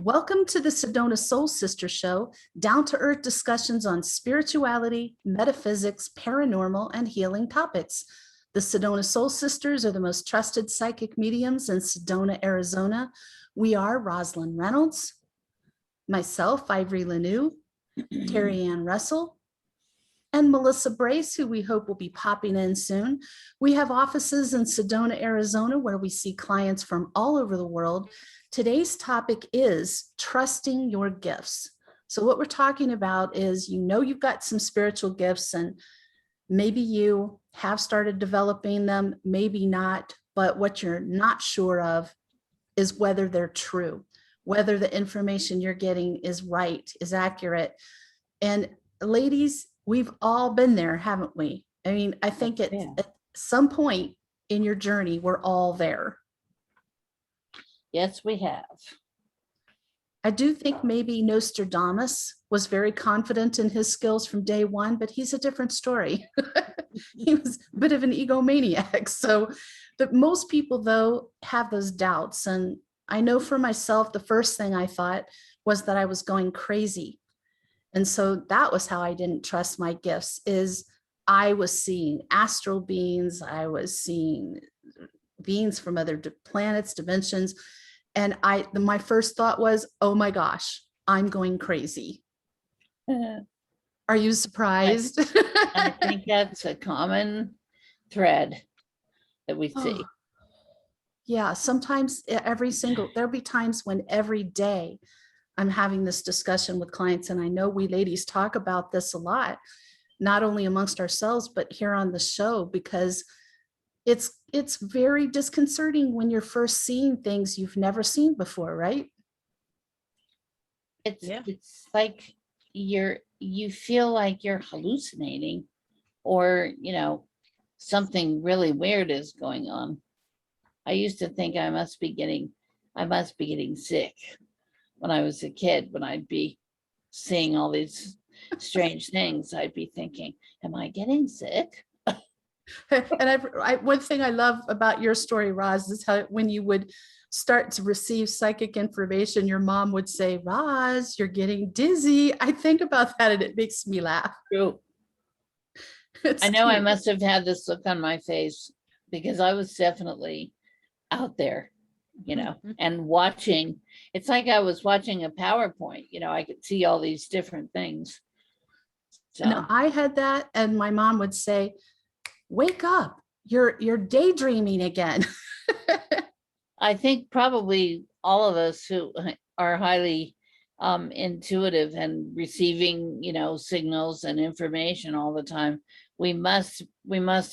Welcome to the Sedona Soul Sisters show, down-to-earth discussions on spirituality, metaphysics, paranormal, and healing topics. The Sedona Soul Sisters are the most trusted psychic mediums in Sedona, Arizona. We are Rosalind Reynolds, myself, Ivory Lanou, Terri-ann Russell, and Melissa Brace, who we hope will be popping in soon. We have offices in Sedona, Arizona, where we see clients from all over the world. Today's topic is trusting your gifts. So what we're talking about is, you've got some spiritual gifts and maybe you have started developing them, maybe not, but what you're not sure of is whether they're true, whether the information you're getting is right, is accurate. And ladies, we've all been there, haven't we? I mean, I think at some point in your journey, we're all there. Yes, we have. I do think maybe Nostradamus was very confident in his skills from day one, but he's a different story. He was a bit of an egomaniac. So, but most people, though, have those doubts. And I know for myself, the first thing I thought was that I was going crazy. And so that was how I didn't trust my gifts, is I was seeing astral beings, I was seeing beings from other planets, dimensions. And my first thought was, oh my gosh, I'm going crazy. Are you surprised? I think that's a common thread that we see. Yeah, sometimes there'll be times when every day I'm having this discussion with clients, and I know we ladies talk about this a lot, not only amongst ourselves, but here on the show, because it's very disconcerting when you're first seeing things you've never seen before, right? It's like you feel like you're hallucinating, or something really weird is going on. I used to think I must be getting sick when I was a kid. When I'd be seeing all these strange things, I'd be thinking, am I getting sick? And one thing I love about your story, Roz, is how when you would start to receive psychic information, your mom would say, Roz, you're getting dizzy. I think about that and it makes me laugh. True. I know cute. I must have had this look on my face because I was definitely out there, and watching. It's like I was watching a PowerPoint, I could see all these different things. So. And I had that, and my mom would say, wake up, you're daydreaming again. I think probably all of us who are highly intuitive and receiving, signals and information all the time, we must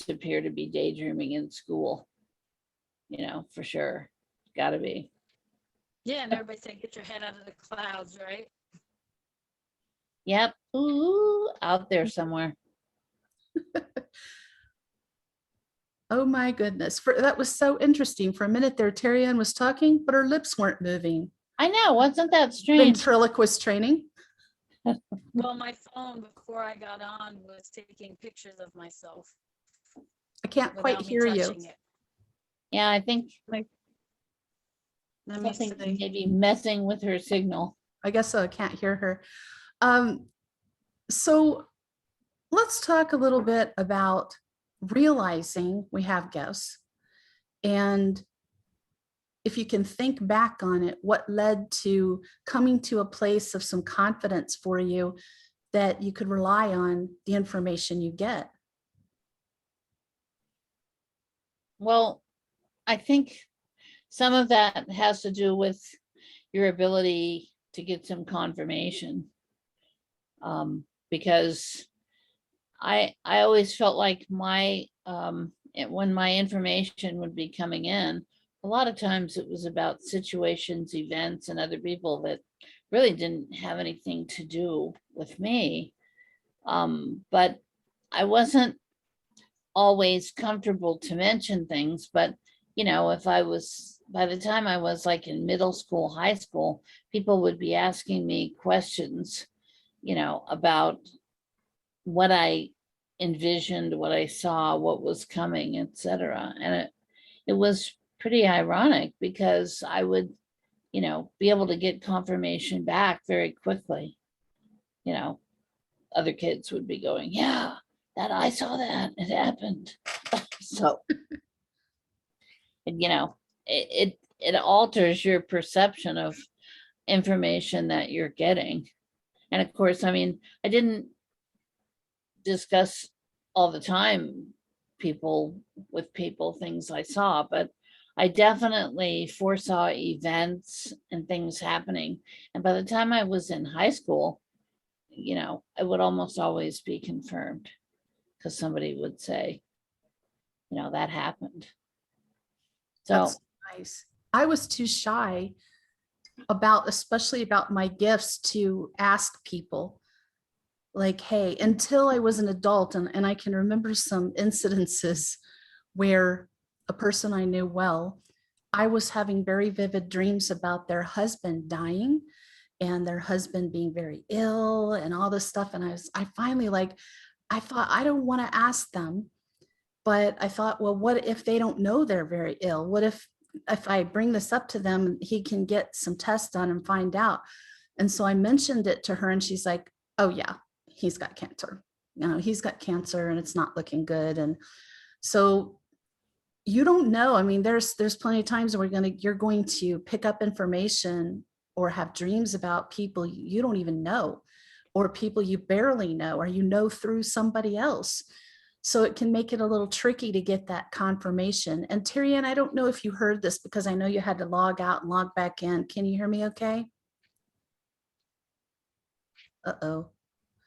appear to be daydreaming in school, for sure. Gotta be. Yeah, and everybody said, get your head out of the clouds, right? Yep. Ooh, out there somewhere. Oh my goodness. That was so interesting. For a minute there, Terri-ann was talking, but her lips weren't moving. I know. Wasn't that strange? Ventriloquist training. Well, my phone before I got on was taking pictures of myself. I can't quite hear you. Yeah, I think something maybe messing with her signal. I guess so. I can't hear her. So let's talk a little bit about realizing we have gifts, and if you can think back on it, what led to coming to a place of some confidence for you that you could rely on the information you get? Well, I think some of that has to do with your ability to get some confirmation, because I always felt like when my information would be coming in, a lot of times it was about situations, events, and other people that really didn't have anything to do with me. But I wasn't always comfortable to mention things. But, if I was, by the time I was like in middle school, high school, people would be asking me questions, about what I envisioned, what I saw, what was coming, etc. And it was pretty ironic because I would, be able to get confirmation back very quickly. Other kids would be going, yeah, that I saw that, it happened. So, and, it alters your perception of information that you're getting. And of course, I mean, I didn't discuss all the time with people things I saw, but I definitely foresaw events and things happening. And by the time I was in high school, it would almost always be confirmed because somebody would say, that happened. So That's nice. I was too shy especially about my gifts, to ask people like, hey, until I was an adult. And I can remember some incidences where a person I knew well, I was having very vivid dreams about their husband dying and their husband being very ill and all this stuff. And I finally, I thought, I don't want to ask them, but I thought, well, what if they don't know they're very ill? What if I bring this up to them, he can get some tests done and find out. And so I mentioned it to her and she's like, oh yeah, he's got cancer. He's got cancer and it's not looking good. And so you don't know. I mean, there's plenty of times where you're going to pick up information or have dreams about people you don't even know, or people you barely know, or through somebody else. So it can make it a little tricky to get that confirmation. And Terri-ann, I don't know if you heard this because I know you had to log out and log back in. Can you hear me okay? Uh-oh.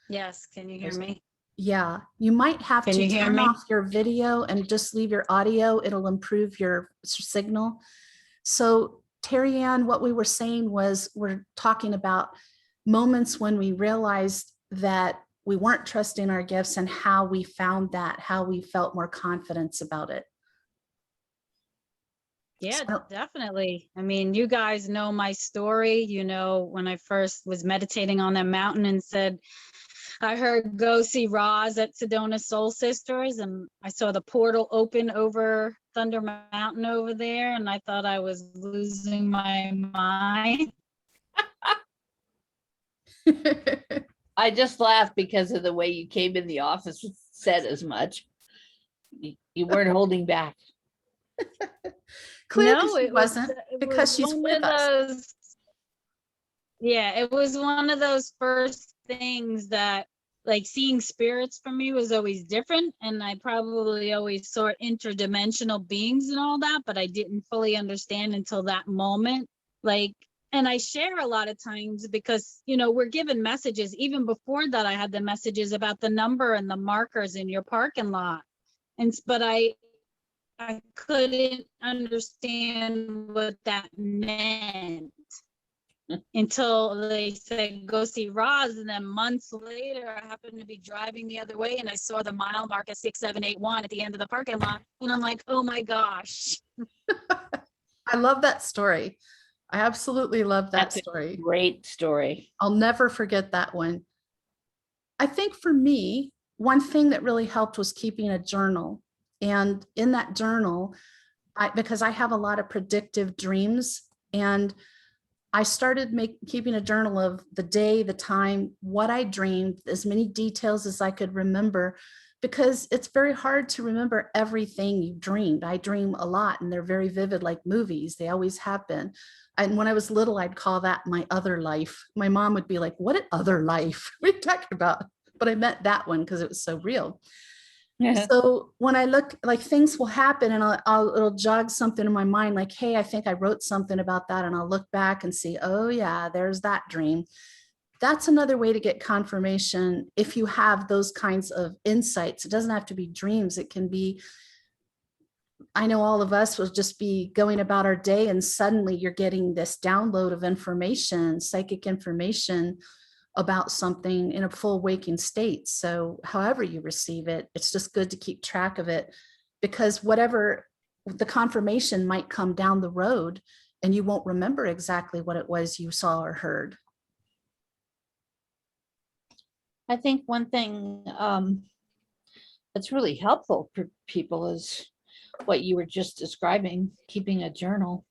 Yes, can you hear me? Yeah, you might have Can to you hear turn me? off your video and just leave your audio. It'll improve your signal. So Terri-ann, what we were saying was we're talking about moments when we realized that we weren't trusting our gifts and how we found that, how we felt more confidence about it. Yeah, So- definitely. I mean, you guys know my story. When I first was meditating on that mountain and said, I heard go see Roz at Sedona Soul Sisters, and I saw the portal open over Thunder Mountain over there, and I thought I was losing my mind. I just laughed because of the way you came in the office, said as much. You weren't holding back. Clearly No, she it was wasn't, it because was she's one with of us. those. Yeah, it was one of those first things that, like, seeing spirits for me was always different, and I probably always saw interdimensional beings and all that, but I didn't fully understand until that moment. And I share a lot of times because, we're given messages. Even before that, I had the messages about the number and the markers in your parking lot. But I couldn't understand what that meant until they said, go see Roz. And then months later, I happened to be driving the other way and I saw the mile marker 6781 at the end of the parking lot. And I'm like, oh my gosh. I love that story. I absolutely love that That's a story. great story. I'll never forget that one. I think for me, one thing that really helped was keeping a journal. And in that journal, because I have a lot of predictive dreams, and I started keeping a journal of the day, the time, what I dreamed, as many details as I could remember, because it's very hard to remember everything you dreamed. I dream a lot and they're very vivid, like movies. They always have been. And when I was little, I'd call that my other life. My mom would be like, what other life? What are you talking about? But I meant that one because it was so real. So when I look, like, things will happen and it'll jog something in my mind, like, hey, I think I wrote something about that. And I'll look back and see, oh yeah, there's that dream. That's another way to get confirmation. If you have those kinds of insights, it doesn't have to be dreams. It can be, I know all of us will just be going about our day and suddenly you're getting this download of information, psychic information about something in a full waking state. So however you receive it, it's just good to keep track of it, because whatever the confirmation might come down the road and you won't remember exactly what it was you saw or heard. I think one thing that's really helpful for people is what you were just describing, keeping a journal.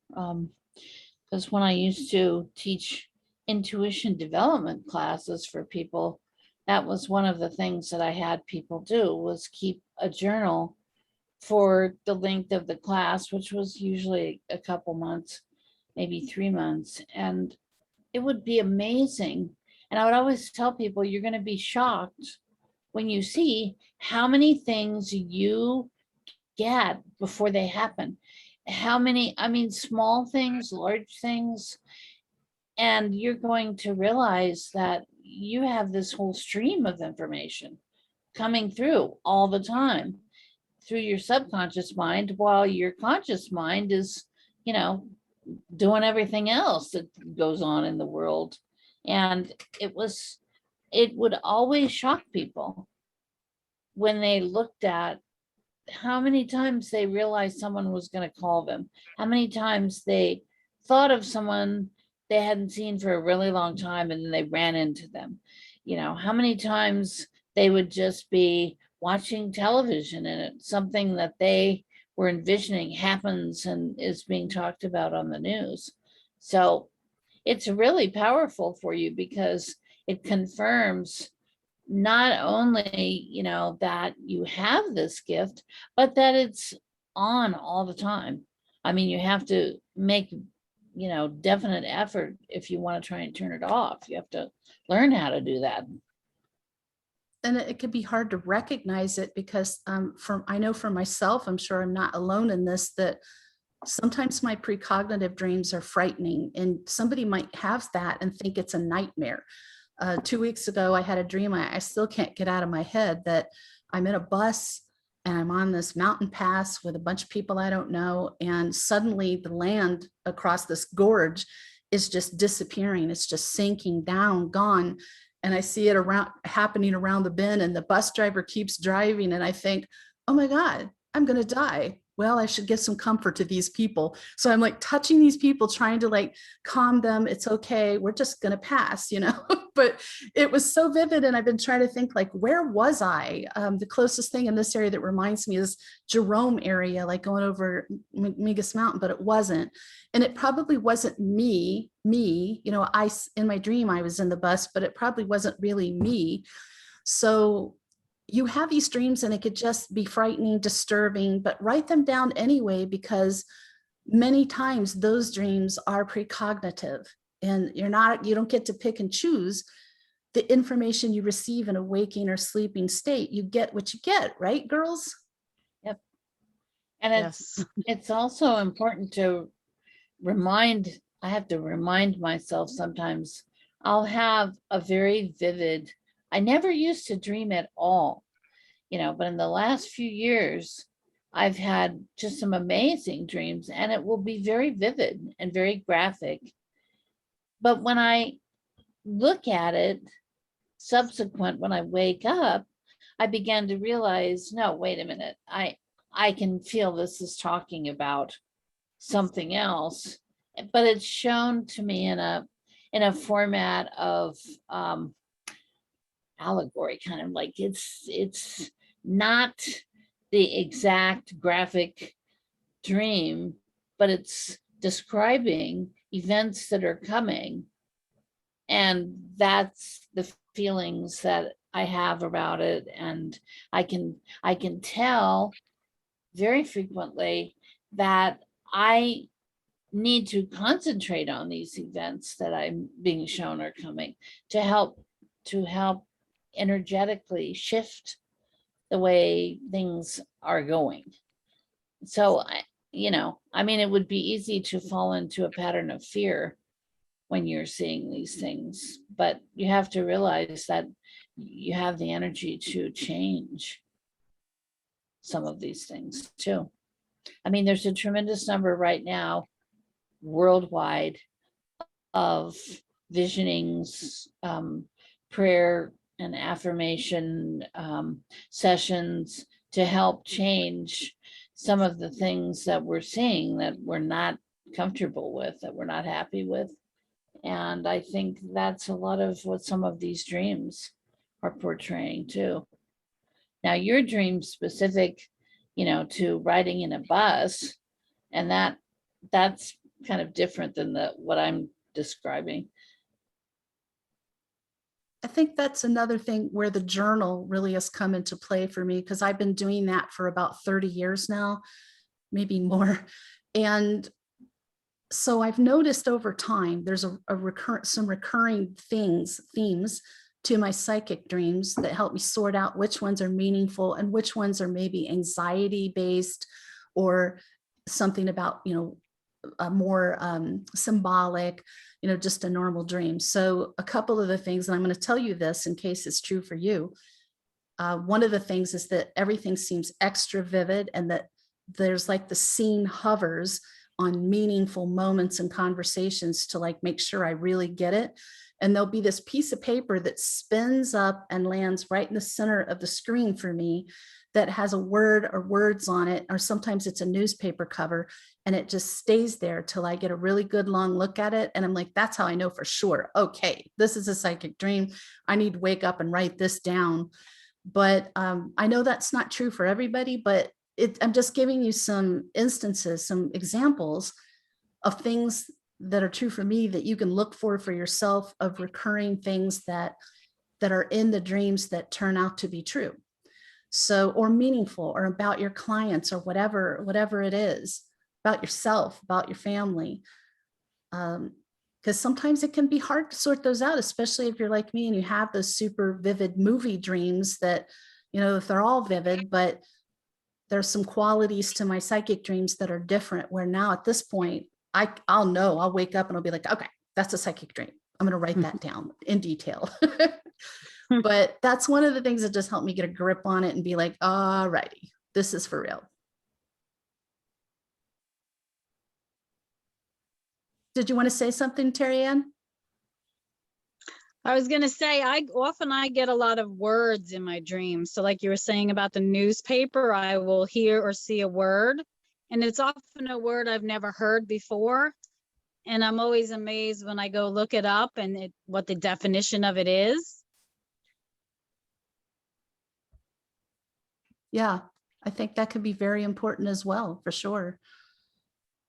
Because when I used to teach intuition development classes for people, that was one of the things that I had people do, was keep a journal for the length of the class, which was usually a couple months, maybe 3 months. And it would be amazing. And I would always tell people, you're going to be shocked when you see how many things you get before they happen. How many, I mean, small things, large things. And you're going to realize that you have this whole stream of information coming through all the time through your subconscious mind, while your conscious mind is, you know, doing everything else that goes on in the world. And it would always shock people when they looked at how many times they realized someone was going to call them, how many times they thought of someone they hadn't seen for a really long time and then they ran into them. You know, how many times they would just be watching television and it's something that they were envisioning happens and is being talked about on the news. So it's really powerful for you because it confirms not only, you know, that you have this gift, but that it's on all the time. I mean, you have to make, you know, definite effort if you want to try and turn it off. You have to learn how to do that. And it could be hard to recognize it because I know for myself, I'm sure I'm not alone in this, that sometimes my precognitive dreams are frightening, and somebody might have that and think it's a nightmare. 2 weeks ago, I had a dream I still can't get out of my head, that I'm in a bus and I'm on this mountain pass with a bunch of people I don't know. And suddenly the land across this gorge is just disappearing. It's just sinking down, gone. And I see it happening around the bend, and the bus driver keeps driving. And I think, oh my God, I'm going to die. Well, I should give some comfort to these people. So I'm like touching these people, trying to like calm them. It's okay. We're just going to pass, you know, but it was so vivid. And I've been trying to think, like, where was I? The closest thing in this area that reminds me is Jerome area, like going over Migas Mountain, but it wasn't. And it probably wasn't me, you know, in my dream, I was in the bus, but it probably wasn't really me. So you have these dreams and it could just be frightening, disturbing, but write them down anyway, because many times those dreams are precognitive, and you don't get to pick and choose the information you receive in a waking or sleeping state. You get what you get, right, girls? Yep. And it's also important to I have to remind myself sometimes. I'll have a very vivid, I never used to dream at all, you know, but in the last few years, I've had just some amazing dreams, and it will be very vivid and very graphic. But when I look at it subsequent, when I wake up, I began to realize, no, wait a minute, I can feel this is talking about something else, but it's shown to me in a format of allegory, kind of like it's not the exact graphic dream, but it's describing events that are coming. And that's the feelings that I have about it. And I can tell very frequently that I need to concentrate on these events that I'm being shown are coming to help energetically shift the way things are going. So I mean, it would be easy to fall into a pattern of fear when you're seeing these things, but you have to realize that you have the energy to change some of these things too. I mean, there's a tremendous number right now worldwide of visionings, prayer and affirmation sessions to help change some of the things that we're seeing that we're not comfortable with, that we're not happy with. And I think that's a lot of what some of these dreams are portraying too. Now, your dream specific, to riding in a bus, and that's kind of different than what I'm describing. I think that's another thing where the journal really has come into play for me, because I've been doing that for about 30 years now, maybe more. And so I've noticed over time, there's some recurring themes to my psychic dreams that help me sort out which ones are meaningful and which ones are maybe anxiety based, or something about, a more symbolic, just a normal dream. So a couple of the things, and I'm going to tell you this in case it's true for you. One of the things is that everything seems extra vivid, and that there's like the scene hovers on meaningful moments and conversations to like make sure I really get it. And there'll be this piece of paper that spins up and lands right in the center of the screen for me that has a word or words on it, or sometimes it's a newspaper cover, and it just stays there till I get a really good long look at it. And I'm like, that's how I know for sure, okay, this is a psychic dream. I need to wake up and write this down. But I know that's not true for everybody, but I'm just giving you some instances, some examples of things that are true for me that you can look for yourself, of recurring things that are in the dreams that turn out to be true. So, or meaningful, or about your clients, or whatever it is, about yourself, about your family. Because sometimes it can be hard to sort those out, especially if you're like me and you have those super vivid movie dreams that, if they're all vivid, but there's some qualities to my psychic dreams that are different, where now at this point, I'll know, I'll wake up and I'll be like, okay, that's a psychic dream. I'm going to write that down in detail. But that's one of the things that just helped me get a grip on it and be like, all righty, this is for real. Did you want to say something, Terri-ann? I was going to say, I get a lot of words in my dreams. So like you were saying about the newspaper, I will hear or see a word, and it's often a word I've never heard before. And I'm always amazed when I go look it up and what the definition of it is. Yeah, I think that could be very important as well, for sure.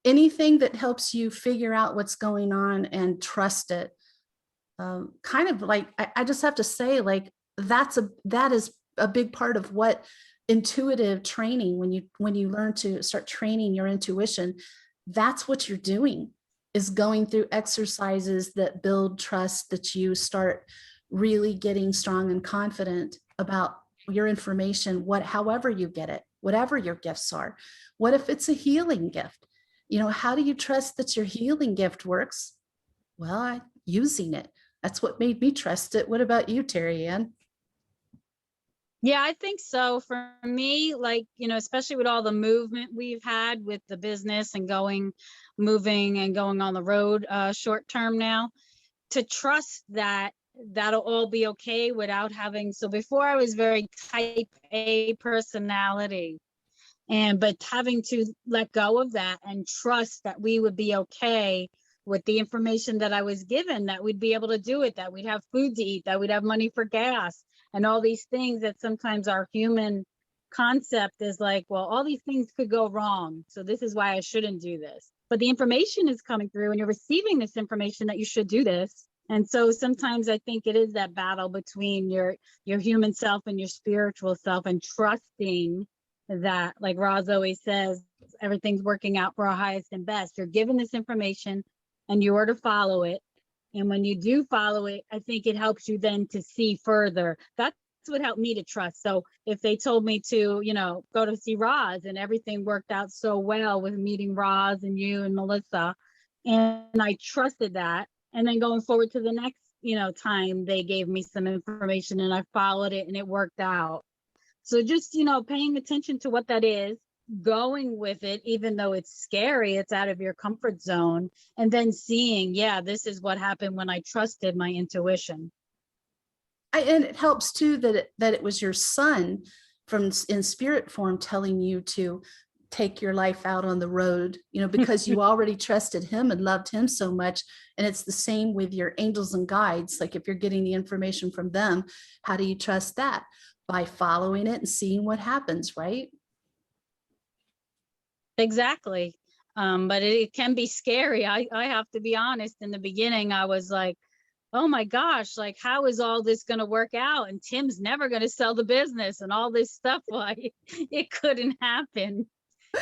Anything that helps you figure out what's going on and trust it. Kind of like, I just have to say, like, that is a big part of what intuitive training, when you learn to start training your intuition, that's what you're doing, is going through exercises that build trust, that you start really getting strong and confident about your information, however you get it, whatever your gifts are. What if it's a healing gift? How do you trust that your healing gift works? Well, using it. That's what made me trust it. What about you, Terri-ann? Yeah, I think so. For me, like, especially with all the movement we've had with the business and moving and going on the road short term now, to trust that that'll all be okay without having. So before I was very type A personality, but having to let go of that and trust that we would be okay with the information that I was given, that we'd be able to do it, that we'd have food to eat, that we'd have money for gas, and all these things that sometimes our human concept is like, well, all these things could go wrong, so this is why I shouldn't do this. But the information is coming through and you're receiving this information that you should do this. And so sometimes I think it is that battle between your human self and your spiritual self, and trusting that, like Roz always says, everything's working out for our highest and best. You're given this information and you are to follow it. And when you do follow it, I think it helps you then to see further. That's what helped me to trust. So if they told me to, go to see Roz, and everything worked out so well with meeting Roz and you and Melissa, and I trusted that, and then going forward to the next, time they gave me some information and I followed it and it worked out. So just, paying attention to what that is, going with it, even though it's scary, it's out of your comfort zone, and then seeing, yeah, this is what happened when I trusted my intuition. And it helps too that it was your son in spirit form telling you to take your life out on the road, because you already trusted him and loved him so much. And it's the same with your angels and guides. Like, if you're getting the information from them, how do you trust that? By following it and seeing what happens, right? Exactly. But it can be scary. I have to be honest. In the beginning, I was like, oh my gosh, like, how is all this going to work out? And Tim's never going to sell the business and all this stuff. Why it couldn't happen.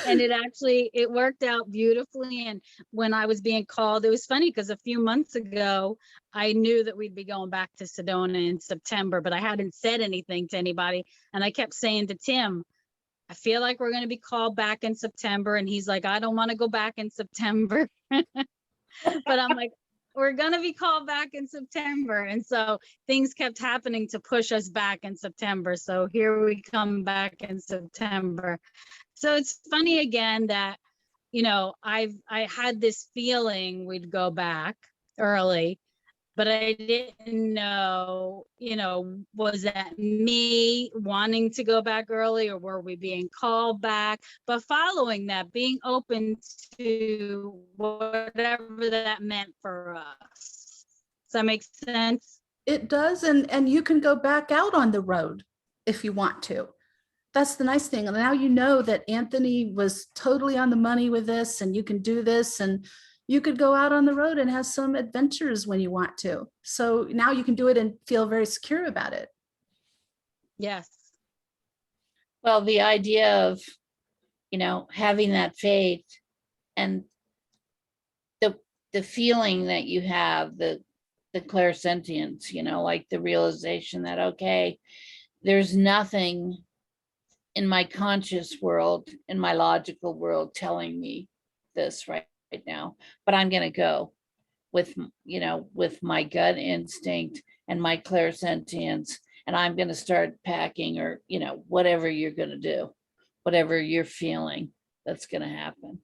And it worked out beautifully. And when I was being called, it was funny because a few months ago, I knew that we'd be going back to Sedona in September, but I hadn't said anything to anybody. And I kept saying to Tim, I feel like we're going to be called back in September. And he's like, I don't want to go back in September. But I'm like, we're going to be called back in September. And so things kept happening to push us back in September. So here we come back in September. So it's funny again that, I had this feeling we'd go back early, but I didn't know, was that me wanting to go back early, or were we being called back? But following that, being open to whatever that meant for us. Does that make sense? It does. And you can go back out on the road if you want to. That's the nice thing. And now you know that Anthony was totally on the money with this, and you can do this, and you could go out on the road and have some adventures when you want to. So now you can do it and feel very secure about it. Yes. Well, the idea of, having that faith and the feeling that you have, the clairsentience, like the realization that, okay, there's nothing in my conscious world, in my logical world, telling me this right now, but I'm going to go with my gut instinct and my clairsentience, and I'm going to start packing, or whatever you're going to do, whatever you're feeling, that's going to happen.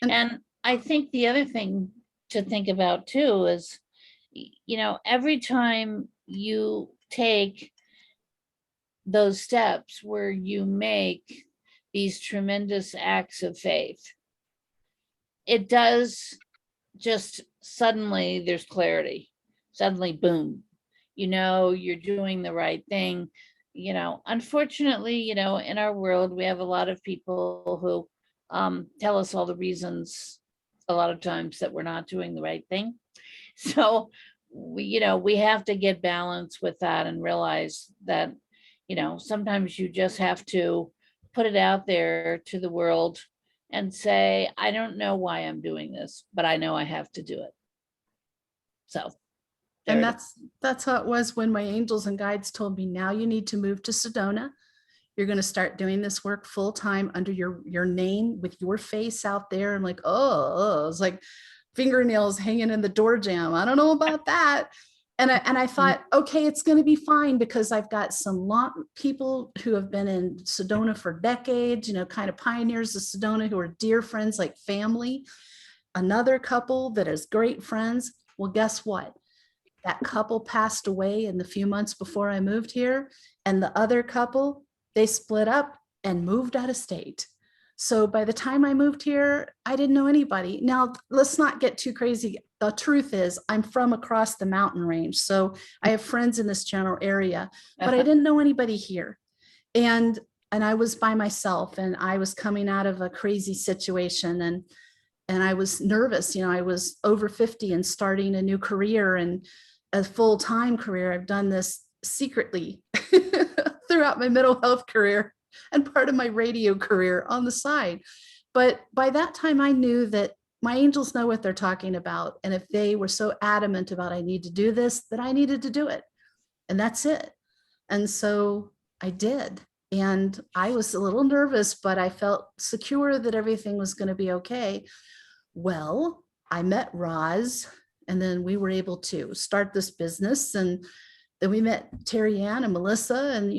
And I think the other thing to think about too is, every time you take those steps where you make these tremendous acts of faith, it does just suddenly, there's clarity. Suddenly, boom, you're doing the right thing. Unfortunately, in our world, we have a lot of people who tell us all the reasons a lot of times that we're not doing the right thing. So we have to get balance with that and realize that, sometimes you just have to put it out there to the world and say, I don't know why I'm doing this, but I know I have to do it. So. And that's how it was when my angels and guides told me, now you need to move to Sedona. You're going to start doing this work full time under your name with your face out there. I'm like, oh, it's like fingernails hanging in the door jamb. I don't know about that. And I thought, okay, it's going to be fine, because I've got some people who have been in Sedona for decades, kind of pioneers of Sedona, who are dear friends, like family. Another couple that is great friends. Well, guess what? That couple passed away in the few months before I moved here. And the other couple, they split up and moved out of state. So by the time I moved here, I didn't know anybody. Now, let's not get too crazy. The truth is, I'm from across the mountain range. So I have friends in this general area, but I didn't know anybody here. And I was by myself, and I was coming out of a crazy situation, and I was nervous. I was over 50 and starting a new career, and a full-time career. I've done this secretly throughout my mental health career and part of my radio career on the side. But by that time, I knew that my angels know what they're talking about. And if they were so adamant about, I need to do this, that I needed to do it. And that's it. And so I did. And I was a little nervous, but I felt secure that everything was going to be okay. Well, I met Roz, and then we were able to start this business. And then we met Terri-ann and Melissa, and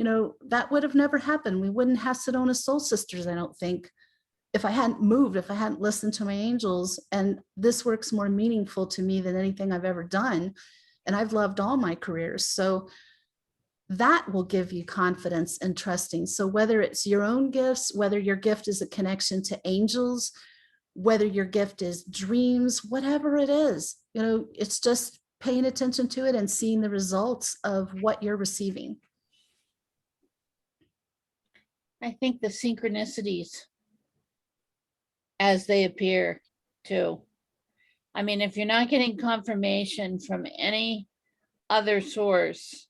that would have never happened. We wouldn't have Sedona Soul Sisters, I don't think, if I hadn't moved, if I hadn't listened to my angels. And this work's more meaningful to me than anything I've ever done. And I've loved all my careers. So that will give you confidence and trusting. So whether it's your own gifts, whether your gift is a connection to angels, whether your gift is dreams, whatever it is, it's just paying attention to it and seeing the results of what you're receiving. I think the synchronicities as they appear too. I mean, if you're not getting confirmation from any other source,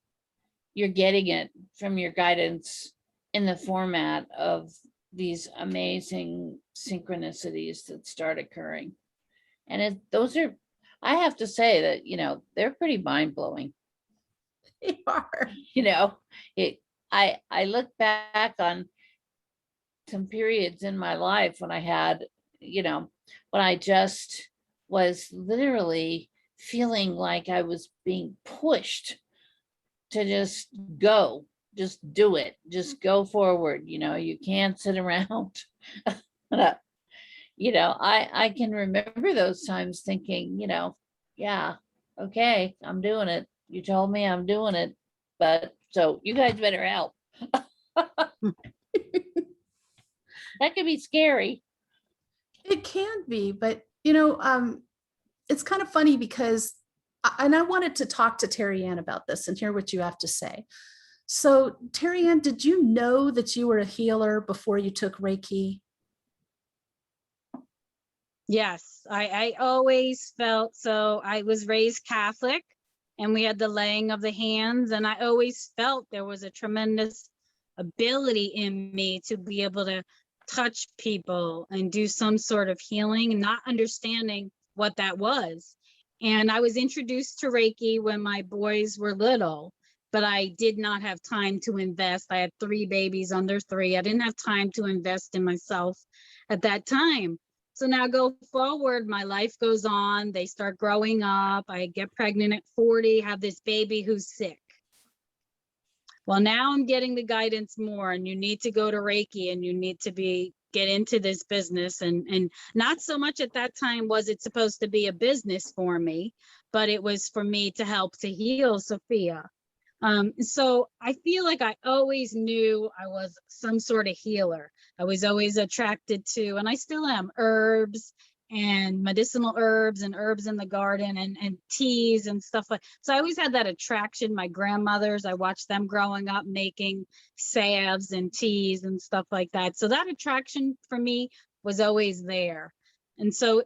you're getting it from your guidance in the format of these amazing synchronicities that start occurring. And those are, I have to say that, they're pretty mind blowing. They are. I look back on some periods in my life when I had, when I just was literally feeling like I was being pushed to just do it, just go forward. You can't sit around. I can remember those times thinking, yeah, okay, I'm doing it. You told me I'm doing it, but so you guys better help. That could be scary. It can be, but it's kind of funny because, and I wanted to talk to Terri-ann about this and hear what you have to say. So Terri-ann, did you know that you were a healer before you took Reiki? Yes, I always felt so. I was raised Catholic and we had the laying of the hands, and I always felt there was a tremendous ability in me to be able to touch people and do some sort of healing, not understanding what that was. And I was introduced to Reiki when my boys were little, but I did not have time to invest. I had 3 babies under 3. I didn't have time to invest in myself at that time. So now go forward, my life goes on. They start growing up. I get pregnant at 40, have this baby who's sick. Well, now I'm getting the guidance more, and you need to go to Reiki and you need to get into this business. And not so much at that time was it supposed to be a business for me, but it was for me to help to heal Sophia. So I feel like I always knew I was some sort of healer. I was always attracted to, and I still am, herbs and medicinal herbs and herbs in the garden and teas and stuff like. So I always had that attraction. My grandmothers, I watched them growing up making salves and teas and stuff like that. So that attraction for me was always there. And so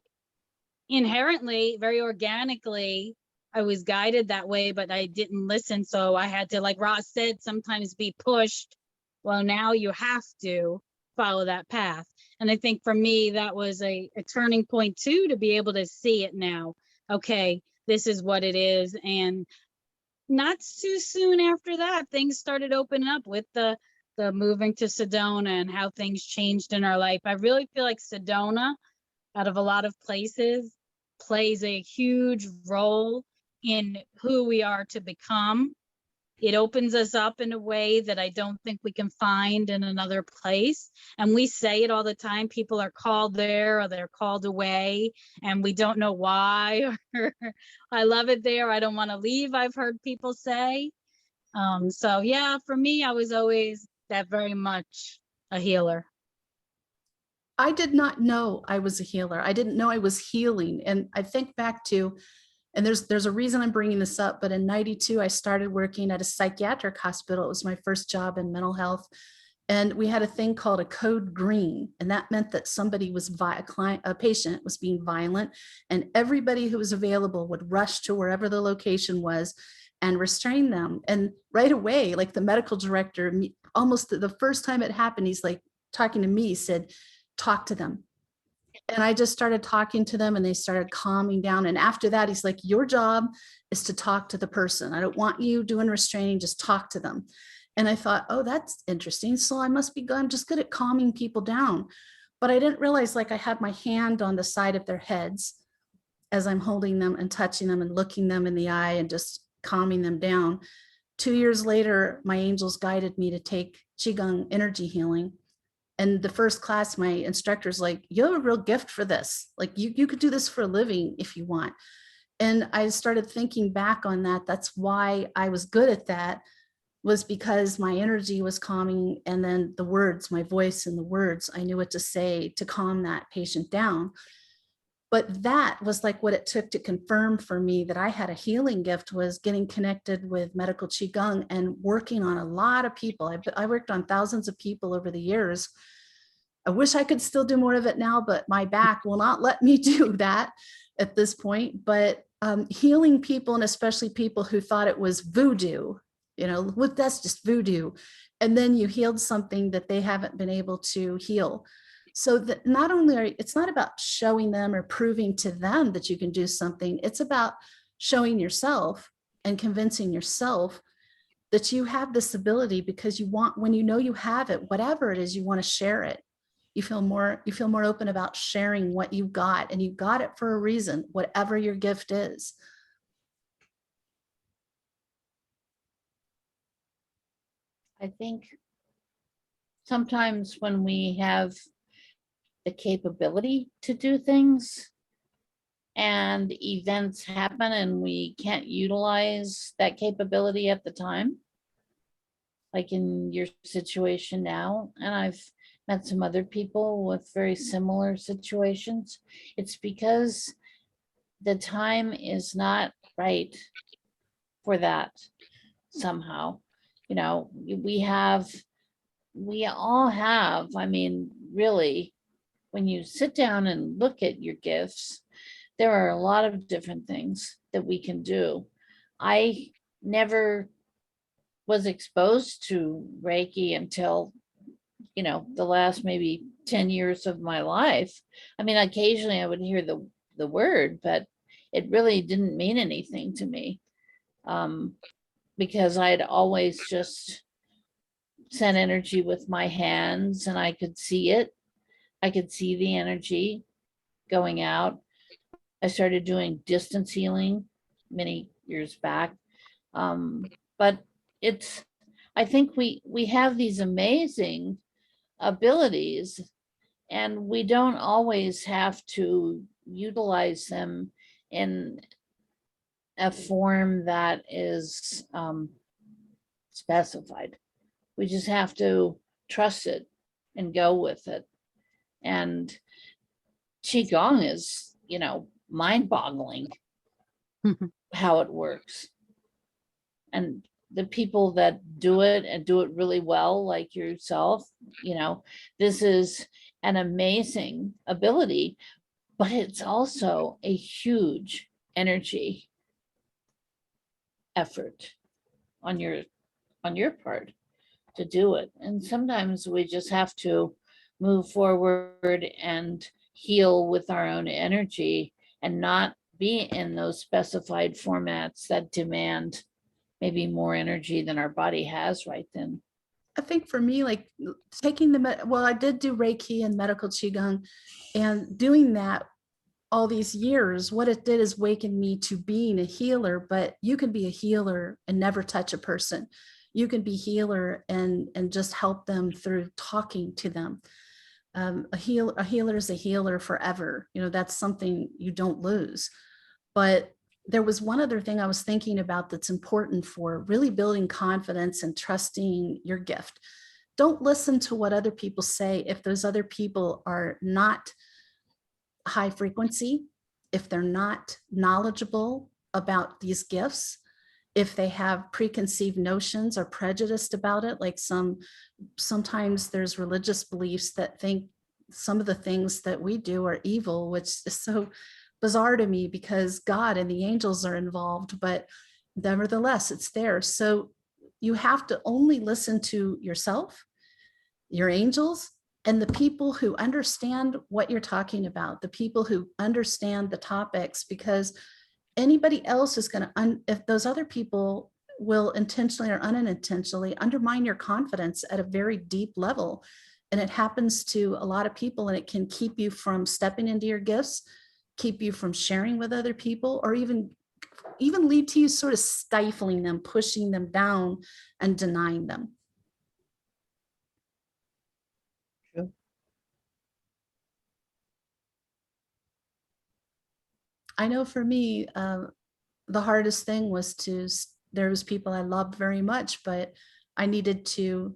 inherently, very organically, I was guided that way, but I didn't listen. So I had to, like Ross said, sometimes be pushed. Well, now you have to follow that path. And I think for me, that was a turning point too, to be able to see it now. Okay, this is what it is. And not too soon after that, things started opening up with the moving to Sedona and how things changed in our life. I really feel like Sedona, out of a lot of places, plays a huge role in who we are to become. It opens us up in a way that I don't think we can find in another place. And we say it all the time. People are called there or they're called away and we don't know why. I love it there. I don't want to leave. I've heard people say. So yeah, for me, I was always that very much a healer. I did not know I was a healer. I didn't know I was healing. And I think back to, and there's a reason I'm bringing this up, but in 92, I started working at a psychiatric hospital. It was my first job in mental health. And we had a thing called a code green. And that meant that somebody was, a patient was being violent, and everybody who was available would rush to wherever the location was and restrain them. And right away, like the medical director, almost the first time it happened, he's like talking to me, said, talk to them. And I just started talking to them and they started calming down. And after that, he's like, your job is to talk to the person. I don't want you doing restraining, just talk to them. And I thought, oh, that's interesting. So I must be good. I'm just good at calming people down. But I didn't realize, like, I had my hand on the side of their heads as I'm holding them and touching them and looking them in the eye and just calming them down. 2 years later, my angels guided me to take Qigong energy healing. And the first class, my instructor's like, you have a real gift for this. Like you could do this for a living if you want. And I started thinking back on that. That's why I was good at that, was because my energy was calming. And then the words, my voice and the words, I knew what to say to calm that patient down. But that was like what it took to confirm for me that I had a healing gift, was getting connected with medical Qigong and working on a lot of people. I worked on thousands of people over the years. I wish I could still do more of it now, but my back will not let me do that at this point. But healing people, and especially people who thought it was voodoo, that's just voodoo. And then you healed something that they haven't been able to heal. So that not only it's not about showing them or proving to them that you can do something, it's about showing yourself and convincing yourself that you have this ability, because when you know you have it, whatever it is, you want to share it. You feel more open about sharing what you got, and you got it for a reason, whatever your gift is. I think sometimes when we have the capability to do things and events happen and we can't utilize that capability at the time, like in your situation now, and I've met some other people with very similar situations, it's because the time is not right for that somehow. We all have, I mean, really, when you sit down and look at your gifts, there are a lot of different things that we can do. I never was exposed to Reiki until, the last maybe 10 years of my life. I mean, occasionally I would hear the word, but it really didn't mean anything to me, because I'd always just sent energy with my hands and I could see it. I could see the energy going out. I started doing distance healing many years back. But I think we have these amazing abilities, and we don't always have to utilize them in a form that is specified. We just have to trust it and go with it. And Qigong is, mind-boggling how it works. And the people that do it and do it really well, like yourself, this is an amazing ability, but it's also a huge energy effort on your part to do it. And sometimes we just have to move forward and heal with our own energy and not be in those specified formats that demand maybe more energy than our body has right then. I think for me, like taking I did do Reiki and medical Qigong, and doing that all these years, what it did is waken me to being a healer. But you can be a healer and never touch a person. You can be healer and just help them through talking to them. A healer is a healer forever. That's something you don't lose. But there was one other thing I was thinking about that's important for really building confidence and trusting your gift. Don't listen to what other people say if those other people are not high frequency, if they're not knowledgeable about these gifts, if they have preconceived notions or prejudiced about it. Like sometimes there's religious beliefs that think some of the things that we do are evil, which is so bizarre to me because God and the angels are involved, but nevertheless, it's there. So you have to only listen to yourself, your angels, and the people who understand what you're talking about, the people who understand the topics, because anybody else is going to, if those other people will intentionally or unintentionally undermine your confidence at a very deep level. And it happens to a lot of people, and it can keep you from stepping into your gifts, keep you from sharing with other people, or even lead to you sort of stifling them, pushing them down and denying them. True. I know for me, the hardest thing was there was people I loved very much, but I needed to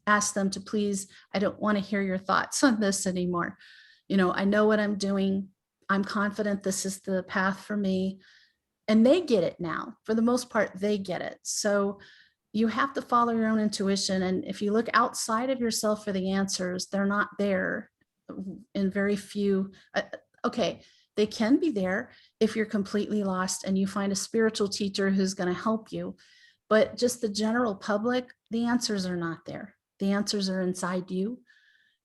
ask them to please, I don't want to hear your thoughts on this anymore. I know what I'm doing. I'm confident this is the path for me. And they get it now. For the most part, they get it. So, you have to follow your own intuition. And if you look outside of yourself for the answers, they're not there in very few. Okay, they can be there if you're completely lost and you find a spiritual teacher who's going to help you. But just the general public, the answers are not there. The answers are inside you.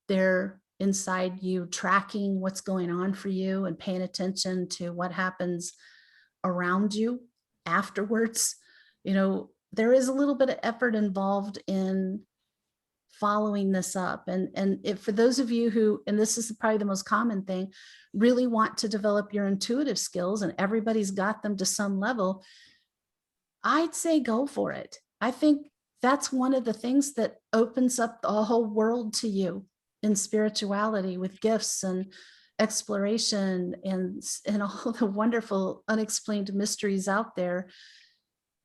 They're inside you, tracking what's going on for you and paying attention to what happens around you afterwards. You know, there is a little bit of effort involved in following this up. And if, for those of you who, and this is probably the most common thing, really want to develop your intuitive skills, and everybody's got them to some level, I'd say go for it. I think that's one of the things that opens up the whole world to you in spirituality, with gifts and exploration and all the wonderful unexplained mysteries out there,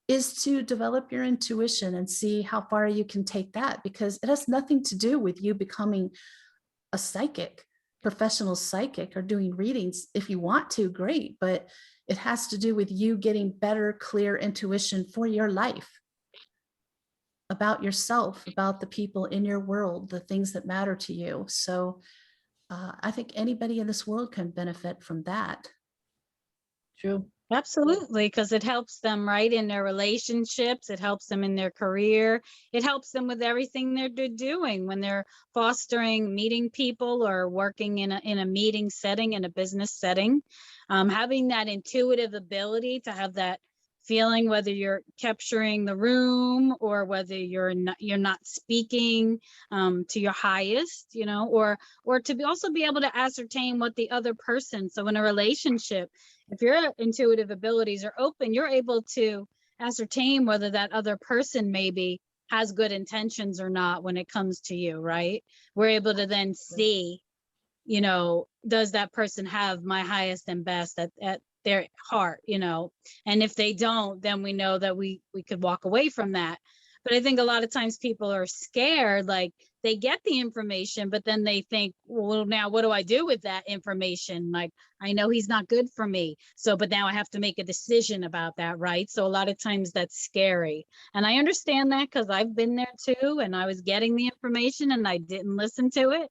is to develop your intuition and see how far you can take that, because it has nothing to do with you becoming a psychic, professional psychic, or doing readings. If you want to, great, but it has to do with you getting better, clear intuition for your life, about yourself, about the people in your world, the things that matter to you. So I think anybody in this world can benefit from that. True. Absolutely, because it helps them, right, in their relationships. It helps them in their career. It helps them with everything they're doing when they're fostering, meeting people, or working in a meeting setting, in a business setting. Having that intuitive ability to have that feeling, whether you're capturing the room or whether you're not speaking to your highest, you know, or to also be able to ascertain what the other person. So in a relationship, if your intuitive abilities are open, you're able to ascertain whether that other person maybe has good intentions or not when it comes to you, right? We're able to then see, you know, does that person have my highest and best at their heart, you know? And if they don't, then we know that we could walk away from that. But I think a lot of times people are scared, like they get the information, but then they think, well, now what do I do with that information? Like, I know he's not good for me. So, but now I have to make a decision about that, right? So a lot of times that's scary. And I understand that because I've been there too. And I was getting the information and I didn't listen to it.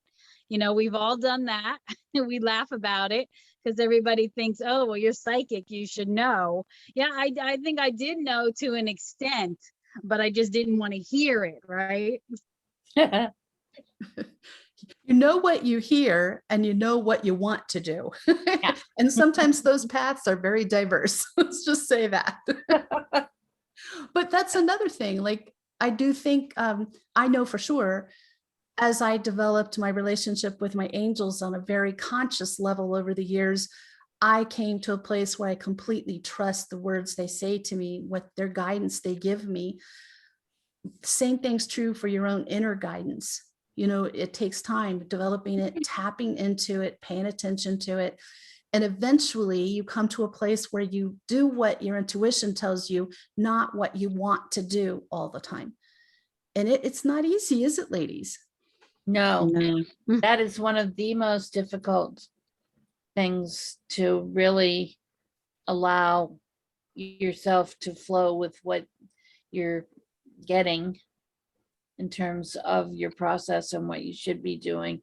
You know, we've all done that. We laugh about it because everybody thinks, oh, well, you're psychic, you should know. Yeah, I think I did know to an extent, but I just didn't want to hear it, right? You know what you hear and you know what you want to do. Yeah. And sometimes those paths are very diverse. Let's just say that. But that's another thing. Like, I do think, I know for sure, as I developed my relationship with my angels on a very conscious level over the years, I came to a place where I completely trust the words they say to me, what their guidance they give me. Same thing's true for your own inner guidance. You know, it takes time developing it, tapping into it, paying attention to it. And eventually you come to a place where you do what your intuition tells you, not what you want to do all the time. And it's not easy, is it, ladies? No, No. that is one of the most difficult things, to really allow yourself to flow with what you're getting in terms of your process and what you should be doing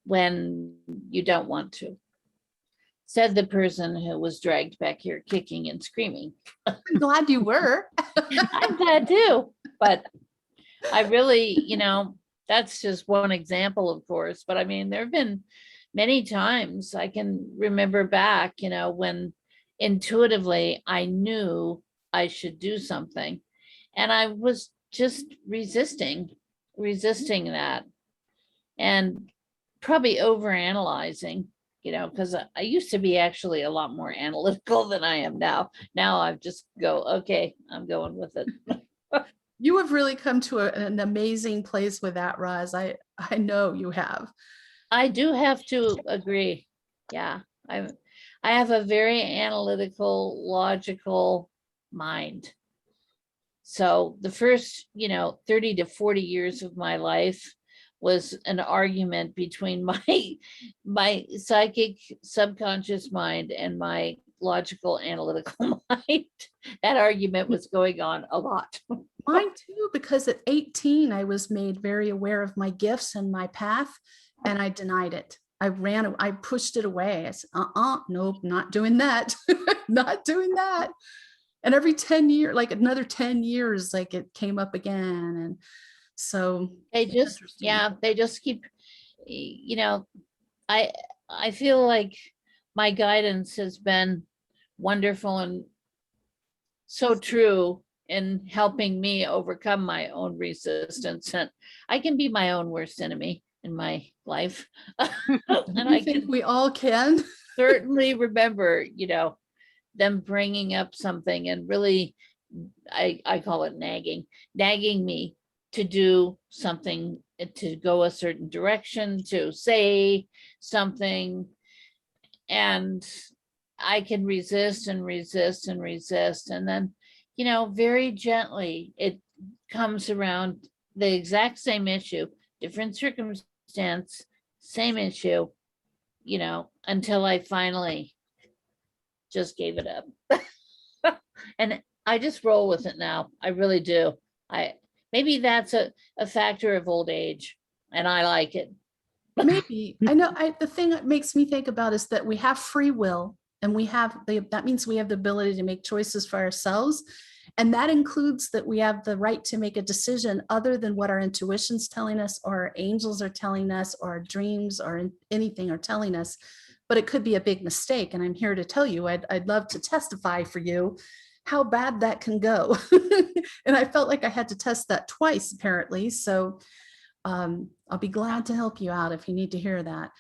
when you don't want to. Said the person who was dragged back here kicking and screaming. I'm glad you were. I'm glad too, but I really, you know, that's just one example, of course, but I mean, there have been many times I can remember back, you know, when intuitively I knew I should do something and I was just resisting that, and probably overanalyzing, you know, because I used to be actually a lot more analytical than I am now. Now I just go, okay, I'm going with it. You have really come to an amazing place with that, Roz. I know you have. I do have to agree. Yeah, I have a very analytical, logical mind. So the first, you know, 30 to 40 years of my life was an argument between my psychic subconscious mind and my logical analytical mind. That argument was going on a lot. Mine too, because at 18, I was made very aware of my gifts and my path, and I denied it. I pushed it away. I said, nope, not doing that. Not doing that. And every 10 years, like another 10 years, like it came up again. And so They it's just, interesting. yeah, they just keep, you know, I feel like my guidance has been wonderful and so true in helping me overcome my own resistance. And I can be my own worst enemy in my life. And I I think can we all can. certainly remember, them bringing up something and really, I call it nagging me to do something, to go a certain direction, to say something. And I can resist and resist and resist. And then, very gently, it comes around the exact same issue, different circumstance, same issue, until I finally just gave it up. And I just roll with it now. I really do. Maybe that's a factor of old age, and I like it. Maybe. I know the thing that makes me think about is that we have free will, and that means we have the ability to make choices for ourselves. And that includes that we have the right to make a decision other than what our intuition's telling us, or our angels are telling us, or our dreams or anything are telling us. But it could be a big mistake. And I'm here to tell you, I'd love to testify for you how bad that can go. And I felt like I had to test that twice, apparently. So I'll be glad to help you out if you need to hear that.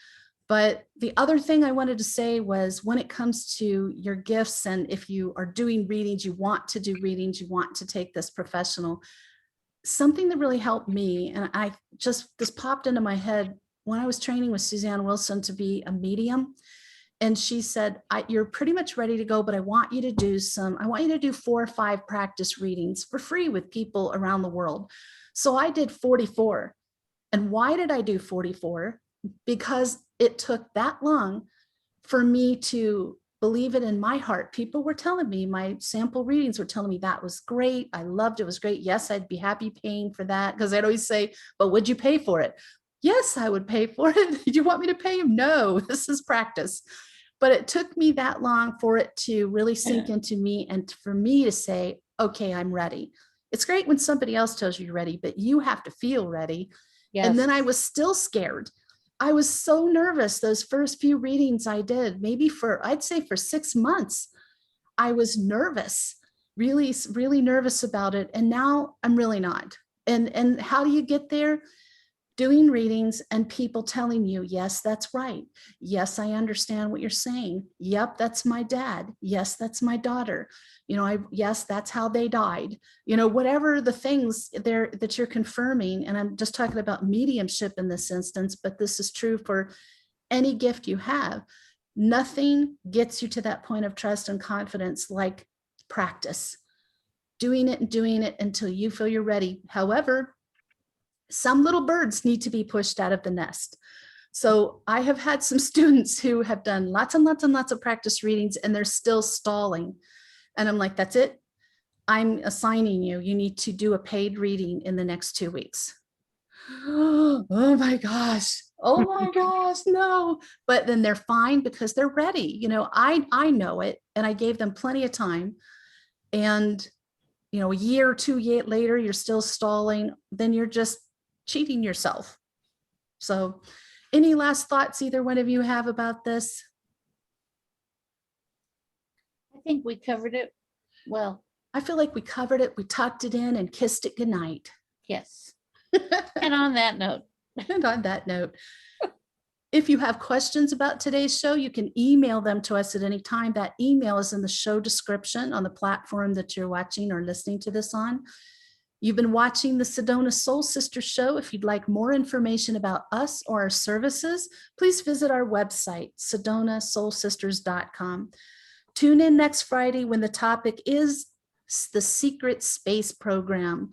But the other thing I wanted to say was, when it comes to your gifts, and if you are doing readings, you want to do readings, you want to take this professional, something that really helped me, and this popped into my head when I was training with Suzanne Wilson to be a medium. And she said, you're pretty much ready to go, but I want you to do 4 or 5 practice readings for free with people around the world. So I did 44. And why did I do 44? Because it took that long for me to believe it in my heart. People were telling me, my sample readings were telling me that was great. I loved it. It was great. Yes, I'd be happy paying for that, because I'd always say, but would you pay for it? Yes, I would pay for it. Do you want me to pay him? No, this is practice. But it took me that long for it to really sink into me, and for me to say, okay, I'm ready. It's great when somebody else tells you you're ready, but you have to feel ready. Yes. And then I was still scared. I was so nervous those first few readings I did, I'd say for 6 months. I was nervous, really, really nervous about it. And now I'm really not. And how do you get there? Doing readings and people telling you, yes, that's right. Yes, I understand what you're saying. Yep, that's my dad. Yes, that's my daughter. Yes, that's how they died. Whatever the things there that you're confirming. And I'm just talking about mediumship in this instance, but this is true for any gift you have. Nothing gets you to that point of trust and confidence like practice. Doing it and doing it until you feel you're ready. However, some little birds need to be pushed out of the nest. So I have had some students who have done lots and lots and lots of practice readings, and they're still stalling. And I'm like, that's it. I'm assigning you need to do a paid reading in the next 2 weeks. Oh my gosh. Oh my gosh, no. But then they're fine because they're ready. I know it, and I gave them plenty of time. And, a year or 2 years later, you're still stalling, then you're just cheating yourself. So any last thoughts either one of you have about this? I think we covered it well. I feel like we covered it. We tucked it in and kissed it goodnight. Yes. And on that note. If you have questions about today's show, you can email them to us at any time. That email is in the show description on the platform that you're watching or listening to this on. You've been watching the Sedona Soul Sisters show. If you'd like more information about us or our services, please visit our website, sedonasoulsisters.com. Tune in next Friday when the topic is the Secret Space Program.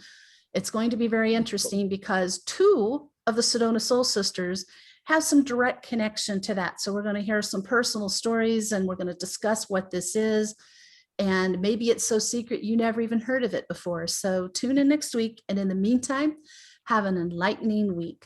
It's going to be very interesting because 2 of the Sedona Soul Sisters have some direct connection to that. So we're going to hear some personal stories, and we're going to discuss what this is. And maybe it's so secret you never even heard of it before. So tune in next week. And in the meantime, have an enlightening week.